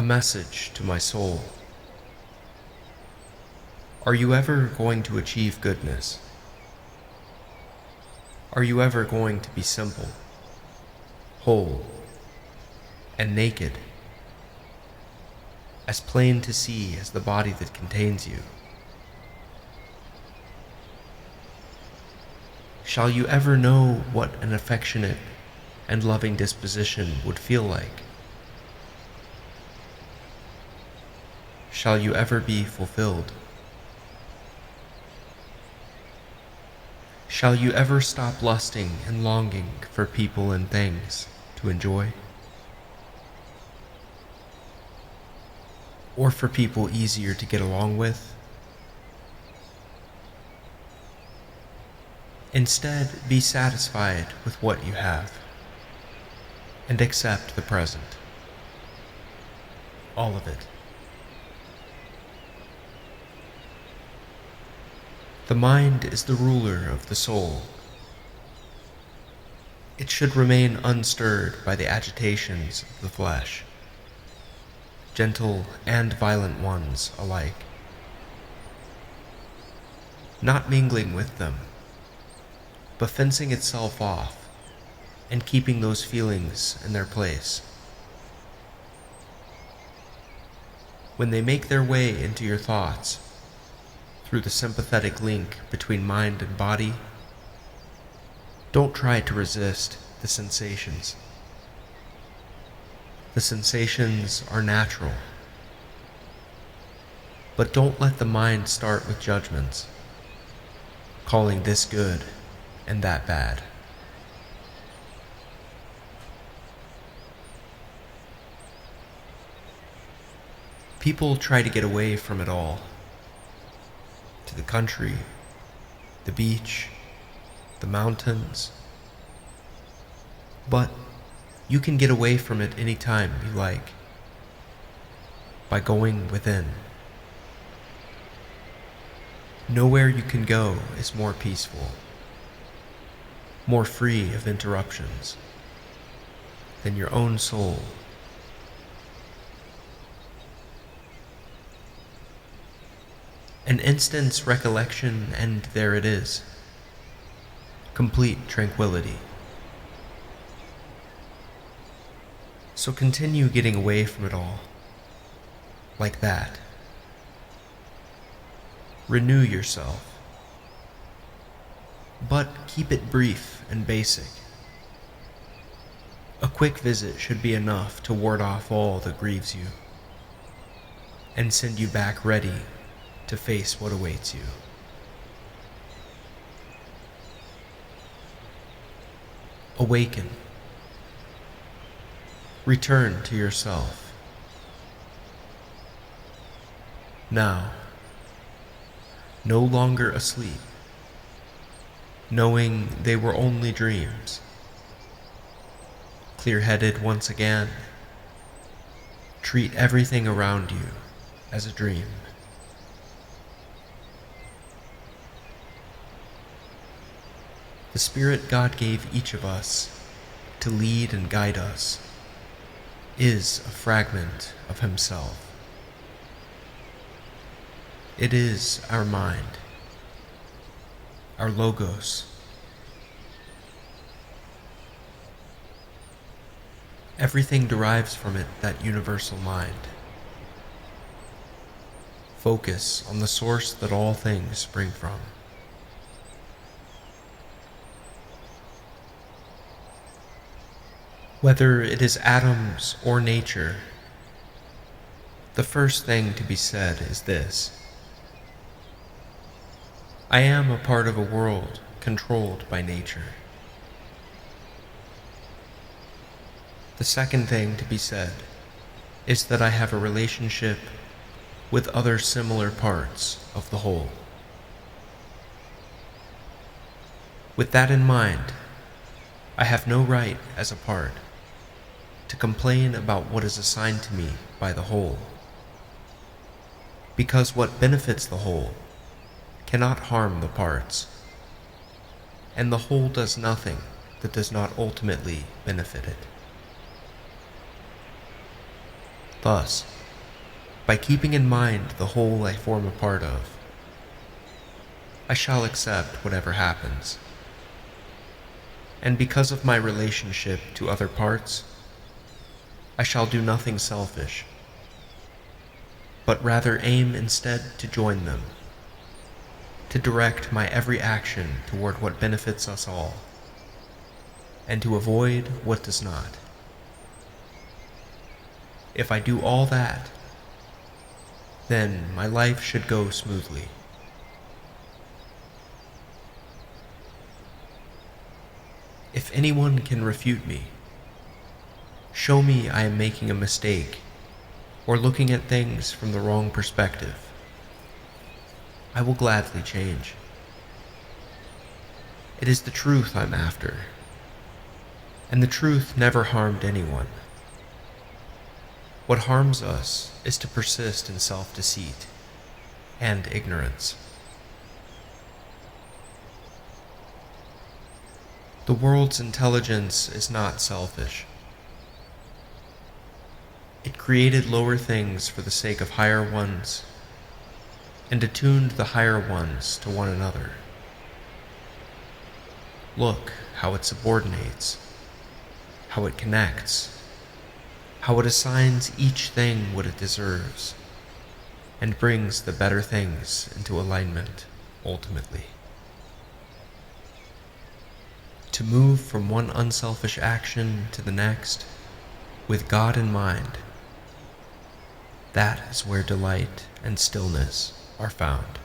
A message to my soul. Are you ever going to achieve goodness? Are you ever going to be simple, whole, and naked, as plain to see as the body that contains you? Shall you ever know what an affectionate and loving disposition would feel like? Shall you ever be fulfilled? Shall you ever stop lusting and longing for people and things to enjoy? Or for people easier to get along with? Instead, be satisfied with what you have and accept the present. All of it. The mind is the ruler of the soul. It should remain unstirred by the agitations of the flesh, gentle and violent ones alike, not mingling with them, but fencing itself off and keeping those feelings in their place. When they make their way into your thoughts, through the sympathetic link between mind and body, don't try to resist the sensations. The sensations are natural, but don't let the mind start with judgments, calling this good and that bad. People try to get away from it all, to the country, the beach, the mountains. But you can get away from it any time you like, by going within. Nowhere you can go is more peaceful, more free of interruptions than your own soul. An instant's recollection, and there it is. Complete tranquility. So continue getting away from it all, like that. Renew yourself, but keep it brief and basic. A quick visit should be enough to ward off all that grieves you, and send you back ready to face what awaits you. Awaken. Return to yourself. Now, no longer asleep, knowing they were only dreams. Clear-headed once again, treat everything around you as a dream. The Spirit God gave each of us to lead and guide us is a fragment of Himself. It is our mind, our logos. Everything derives from it that universal mind. Focus on the source that all things spring from. Whether it is atoms or nature, the first thing to be said is this: I am a part of a world controlled by nature. The second thing to be said is that I have a relationship with other similar parts of the whole. With that in mind, I have no right as a part to complain about what is assigned to me by the whole, because what benefits the whole cannot harm the parts, and the whole does nothing that does not ultimately benefit it. Thus, by keeping in mind the whole I form a part of, I shall accept whatever happens. And because of my relationship to other parts, I shall do nothing selfish, but rather aim instead to join them, to direct my every action toward what benefits us all, and to avoid what does not. If I do all that, then my life should go smoothly. If anyone can refute me, show me I am making a mistake or looking at things from the wrong perspective, I will gladly change. It is the truth I'm after, and the truth never harmed anyone. What harms us is to persist in self-deceit and ignorance. The world's intelligence is not selfish. It created lower things for the sake of higher ones, and attuned the higher ones to one another. Look how it subordinates, how it connects, how it assigns each thing what it deserves, and brings the better things into alignment ultimately. To move from one unselfish action to the next, with God in mind, that is where delight and stillness are found.